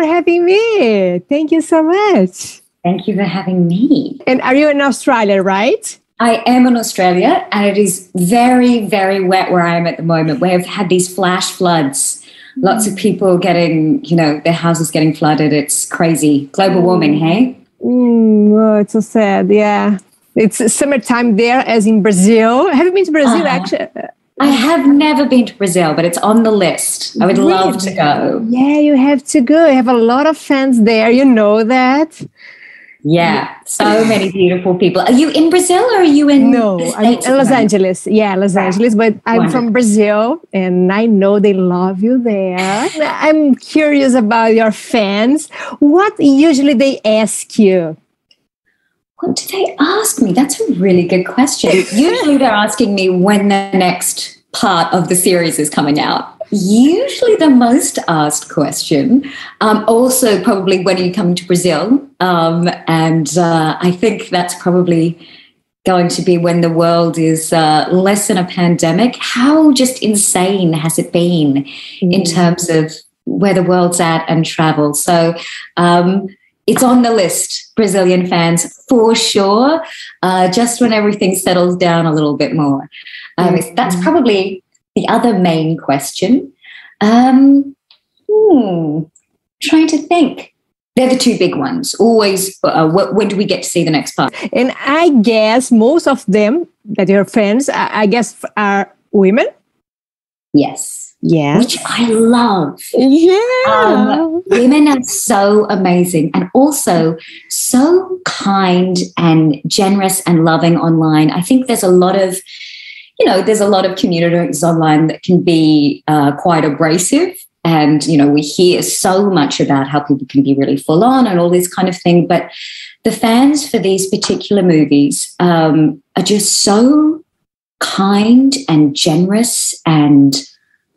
for having me. Thank you so much. Thank you for having me. And are you in Australia, right? I am in Australia, and it is very, very wet where I am at the moment. We have had these flash floods. Lots of people getting, their houses getting flooded. It's crazy. Global warming, hey? Oh, it's so sad. Yeah. It's summertime there, as in Brazil. Have you been to Brazil, actually? I have never been to Brazil, but it's on the list. I would love to go. Yeah, you have to go. I have a lot of fans there. You know that? Yeah, so many beautiful people. Are you in Brazil or are you in No, I'm in Los Angeles. Yeah, Los Angeles. But I'm from Brazil, and I know they love you there. I'm curious about your fans. What usually they ask you? What do they ask me? That's a really good question. Usually they're asking me when the next part of the series is coming out. Usually the most asked question. Also, probably when are you coming to Brazil? I think that's probably going to be when the world is less than a pandemic. How just insane has it been in terms of where the world's at and travel? So it's on the list, Brazilian fans, for sure, just when everything settles down a little bit more. That's probably the other main question. Trying to think. They're the two big ones. Always, when do we get to see the next part? And I guess most of them, that your fans, I guess, are women? Yes. Yeah. Which I love. Yeah. Women are so amazing and also so kind and generous and loving online. I think there's a lot of communities online that can be quite abrasive. And, we hear so much about how people can be really full on and all this kind of thing. But the fans for these particular movies are just so kind and generous. And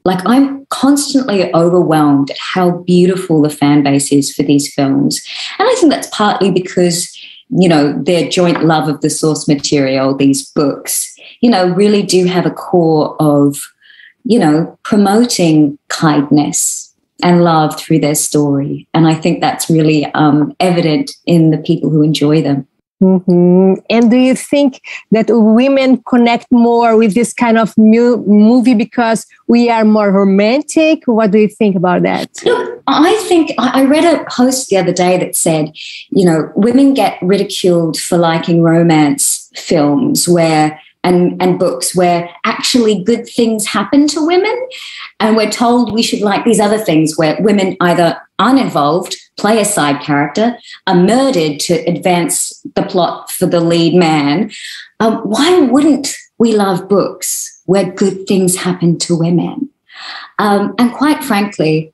I'm constantly overwhelmed at how beautiful the fan base is for these films. And I think that's partly because, their joint love of the source material, these books, really do have a core of, promoting kindness and love through their story. And I think that's really evident in the people who enjoy them. Mm-hmm. And do you think that women connect more with this kind of movie because we are more romantic? What do you think about that? Look, I think I read a post the other day that said, women get ridiculed for liking romance films and books where actually good things happen to women. And we're told we should like these other things where women either aren't involved, play a side character, are murdered to advance the plot for the lead man. Why wouldn't we love books where good things happen to women? And quite frankly,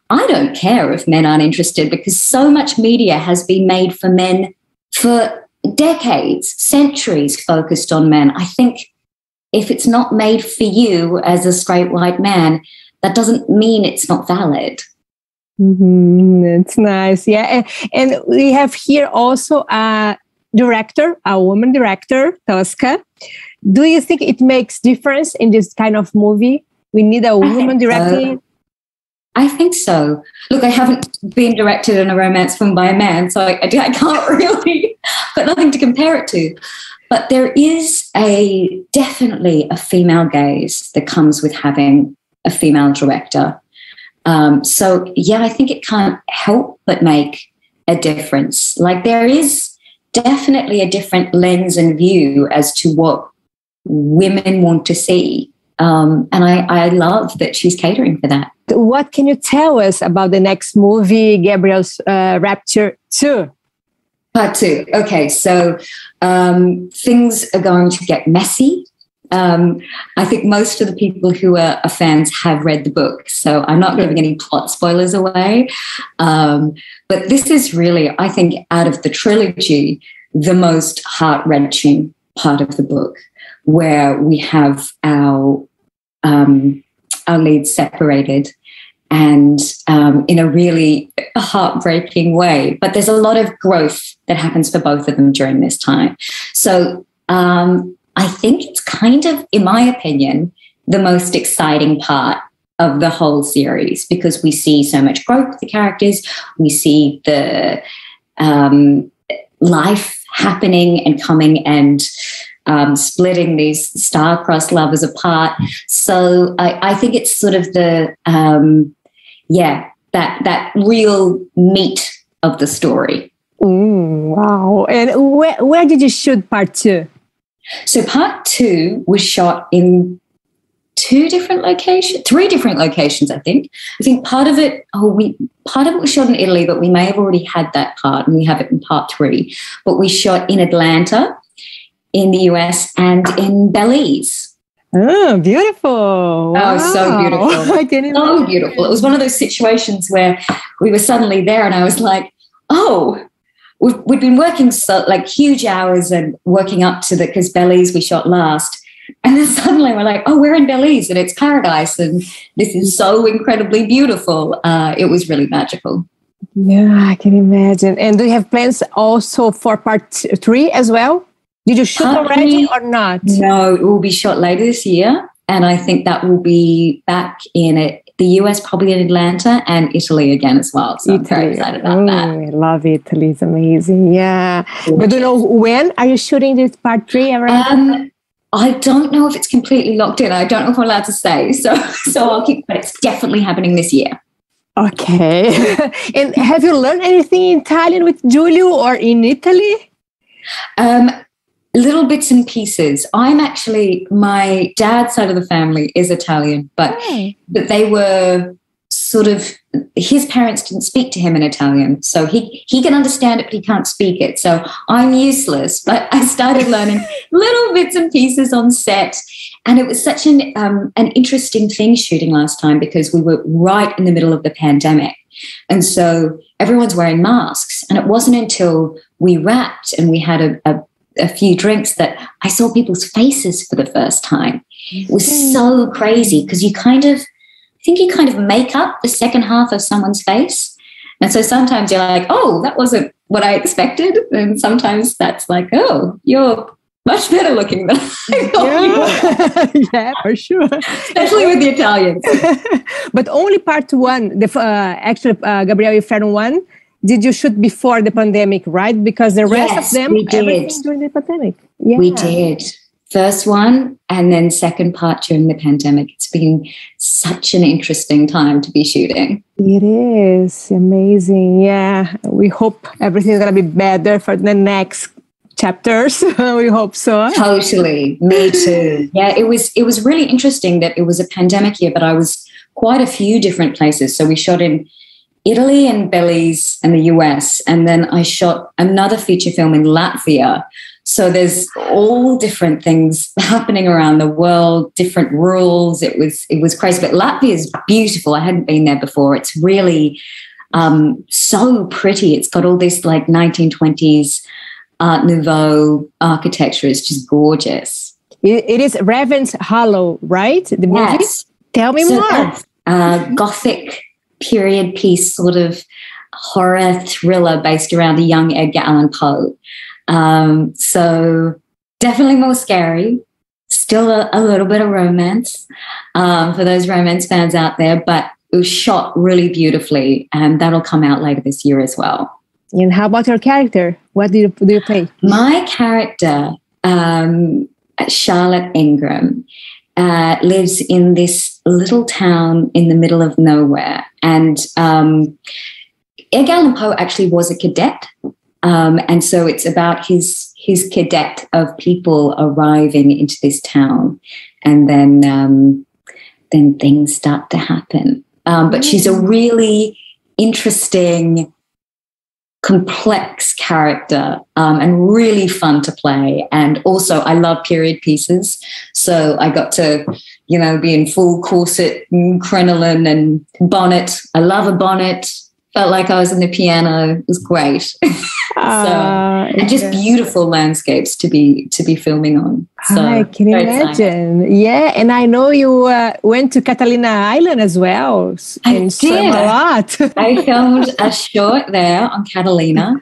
I don't care if men aren't interested because so much media has been made for men for decades, centuries focused on men. I think if it's not made for you as a straight white man, that doesn't mean it's not valid. It's nice. Yeah. And we have here also a director, a woman director, Tosca. Do you think it makes difference in this kind of movie? We need a woman directing. I think so. Look, I haven't been directed in a romance film by a man, so I can't really, got nothing to compare it to. But there is definitely a female gaze that comes with having a female director. So, yeah, I think it can't help but make a difference. There is definitely a different lens and view as to what women want to see. And I love that she's catering for that. What can you tell us about the next movie, Gabriel's Rapture 2? Part 2. Okay, so things are going to get messy. I think most of the people who are fans have read the book, so I'm not giving any plot spoilers away. But this is really, I think, out of the trilogy, the most heart-wrenching part of the book, where we have our leads separated and in a really heartbreaking way. But there's a lot of growth that happens for both of them during this time. So I think it's kind of, in my opinion, the most exciting part of the whole series, because we see so much growth with the characters. We see the life happening and coming and splitting these star-crossed lovers apart. So I think it's sort of the, that real meat of the story. Wow. And where did you shoot part 2? So part 2 was shot in 3 different locations, I think. I think part of it was shot in Italy, but we may have already had that part, and we have it in part 3. But we shot in Atlanta, in the US, and in Belize. Oh, beautiful. Wow. Oh, so beautiful. I didn't so know. Beautiful. It was one of those situations where we were suddenly there, and I was like, oh, we'd been working huge hours and working up to because Belize we shot last. And then suddenly we're like, oh, we're in Belize and it's paradise and this is so incredibly beautiful. It was really magical. Yeah, I can imagine. And do you have plans also for part 3 as well? Did you shoot already or not? No, it will be shot later this year. And I think that will be back in the US, probably in Atlanta, and Italy again as well. So I'm very excited about that. I love Italy. It's amazing. Yeah. But do you know when are you shooting this part 3? I don't know if it's completely locked in. I don't know if I'm allowed to say. So I'll keep, but it's definitely happening this year. Okay. And have you learned anything in Italian with Giulio or in Italy? Little bits and pieces. I'm actually, my dad's side of the family is Italian, but they were sort of, his parents didn't speak to him in Italian. So he can understand it, but he can't speak it. So I'm useless, but I started learning little bits and pieces on set. And it was such an interesting thing shooting last time because we were right in the middle of the pandemic. And so everyone's wearing masks. And it wasn't until we wrapped and we had a few drinks that I saw people's faces for the first time. It was so crazy because you kind of make up the second half of someone's face. And so sometimes you're like, oh, that wasn't what I expected. And sometimes that's like, oh, you're much better looking than I thought you were. Yeah, for sure. Especially with the Italians. But only part 1, Gabrielle Inferno 1, did you shoot before the pandemic, right? Because the rest of them, everything during the pandemic. Yeah. We did. First one and then second part during the pandemic. It's been such an interesting time to be shooting. It is amazing. Yeah. We hope everything's going to be better for the next chapters. We hope so. Totally. Me too. Yeah, it was really interesting that it was a pandemic year, but I was quite a few different places. So we shot in Italy and Belize and the US, and then I shot another feature film in Latvia. So there's all different things happening around the world, different rules. It was crazy. But Latvia is beautiful. I hadn't been there before. It's really so pretty. It's got all this like 1920s Art Nouveau architecture. It's just gorgeous. It is Raven's Hollow, right? The movie? Yes. Tell me more. Gothic period piece sort of horror thriller based around a young Edgar Allan Poe. So definitely more scary, still a little bit of romance for those romance fans out there, but it was shot really beautifully and that'll come out later this year as well. And how about your character? What do you play? My character, Charlotte Ingram, lives in this little town in the middle of nowhere. And Edgar Allan Poe actually was a cadet. And so it's about his cadet of people arriving into this town. And then things start to happen. But she's a really interesting, complex character and really fun to play. And also I love period pieces. So I got to, be in full corset and crinoline and bonnet. I love a bonnet. Felt like I was in the piano. It was great. And just beautiful landscapes to be filming on. So I can imagine. Exciting. Yeah, and I know you went to Catalina Island as well. I did a lot. I filmed a short there on Catalina.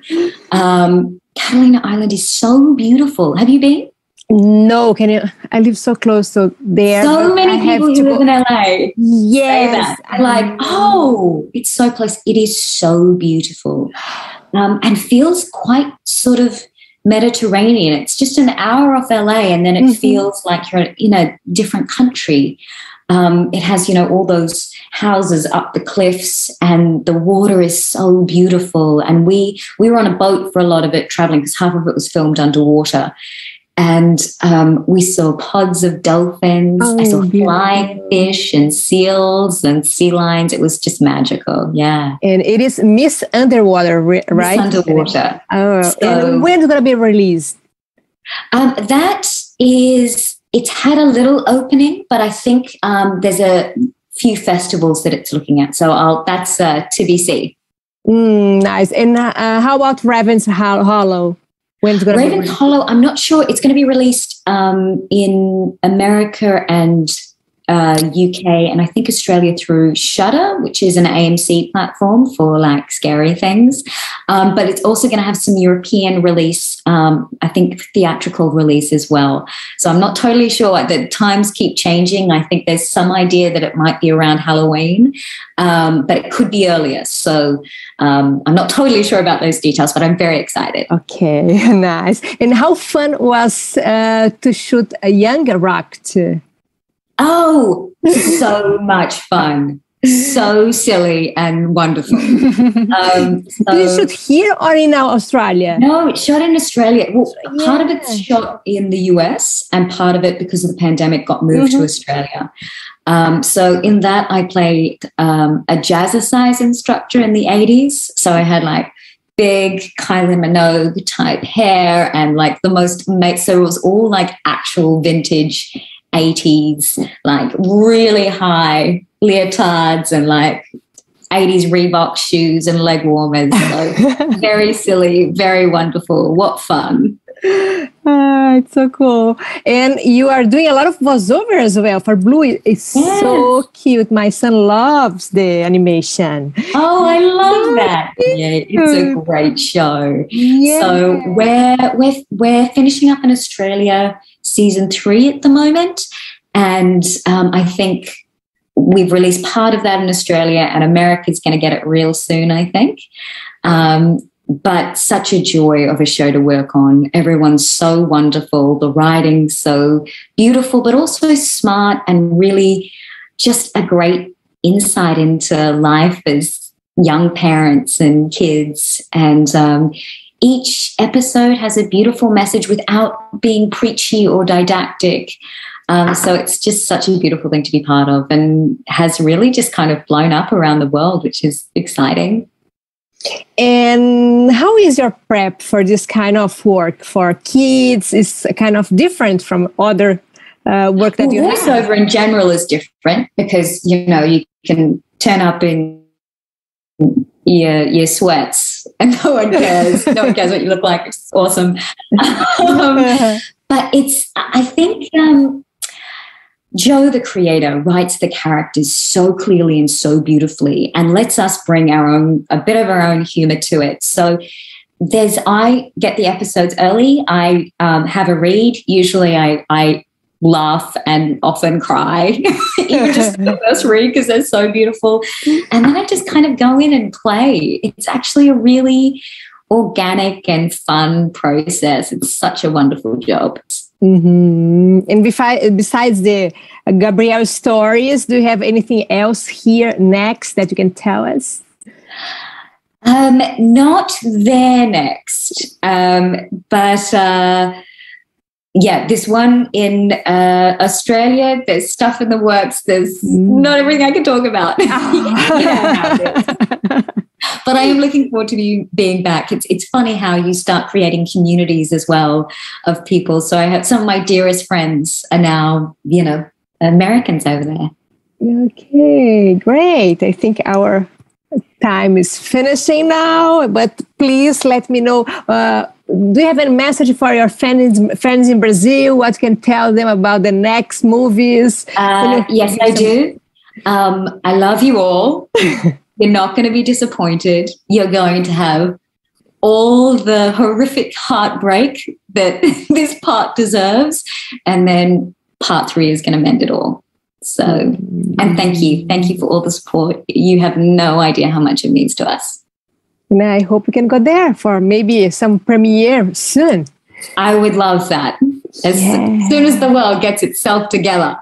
Catalina Island is so beautiful. Have you been? No, can you? I live so close to there. So many people who live in LA yes, say that. Like, oh, it's so close. It is so beautiful, and feels quite sort of Mediterranean. It's just an hour off LA, and then it feels like you're in a different country. It has, all those houses up the cliffs, and the water is so beautiful. And we were on a boat for a lot of it, traveling, because half of it was filmed underwater. And we saw pods of dolphins. I saw flying fish and seals and sea lions. It was just magical. Yeah. And it is Miss Underwater, right? Miss Underwater. Oh, so, and when is it going to be released? It's had a little opening, but I think there's a few festivals that it's looking at. So that's to be seen. Nice. And how about Raven's Hollow? Raven's Hollow, I'm not sure. It's going to be released in America and UK, and I think Australia through Shudder, which is an AMC platform for like scary things. But it's also going to have some European release, I think theatrical release as well. So I'm not totally sure. The times keep changing. I think there's some idea that it might be around Halloween, but it could be earlier. So I'm not totally sure about those details, but I'm very excited. Okay, nice. And how fun was to shoot a younger rock too? Oh, so much fun. So silly and wonderful. Do you shoot here or in Australia? No, it's shot in Australia. Well, part of it's shot in the US, and part of it, because of the pandemic, got moved to Australia. So in that, I played a jazzercise instructor in the 80s. So I had like big Kylie Minogue type hair and like so it was all like actual vintage 80s, like really high leotards and like 80s Reebok shoes and leg warmers. So very silly, very wonderful. What fun. It's so cool. And you are doing a lot of voiceover as well for Blue. It's so cute. My son loves the animation. Oh, I love that. Yeah, it's a great show. Yeah. So we're finishing up in Australia season 3 at the moment. And I think we've released part of that in Australia, and America's going to get it real soon, I think. But such a joy of a show to work on. Everyone's so wonderful. The writing's so beautiful, but also smart, and really just a great insight into life as young parents and kids. And each episode has a beautiful message without being preachy or didactic. So it's just such a beautiful thing to be part of, and has really just kind of blown up around the world, which is exciting. And how is your prep for this kind of work for kids? Is kind of different from other work that you have? Voiceover in general is different because, you can turn up in your sweats and no one cares. No one cares what you look like. It's awesome. But I think Joe, the creator, writes the characters so clearly and so beautifully, and lets us bring a bit of our own humor to it. So I get the episodes early. I have a read. Usually I laugh and often cry, even just the first read, because they're so beautiful. And then I just kind of go in and play. It's actually a really organic and fun process. It's such a wonderful job. And besides the Gabrielle stories, do you have anything else here next that you can tell us? Not there next, but this one in Australia. There's stuff in the works. There's not everything I can talk about. But I am looking forward to being back. It's funny how you start creating communities as well of people. So I have some of my dearest friends are now, Americans over there. Okay, great. I think our time is finishing now, but please let me know. Do you have a message for your friends in Brazil? What you can tell them about the next movies? Yes, I do. I love you all. You're not going to be disappointed. You're going to have all the horrific heartbreak that this part deserves. And then part 3 is going to mend it all. So, and thank you. Thank you for all the support. You have no idea how much it means to us. And I hope we can go there for maybe some premiere soon. I would love that. As soon as the world gets itself together.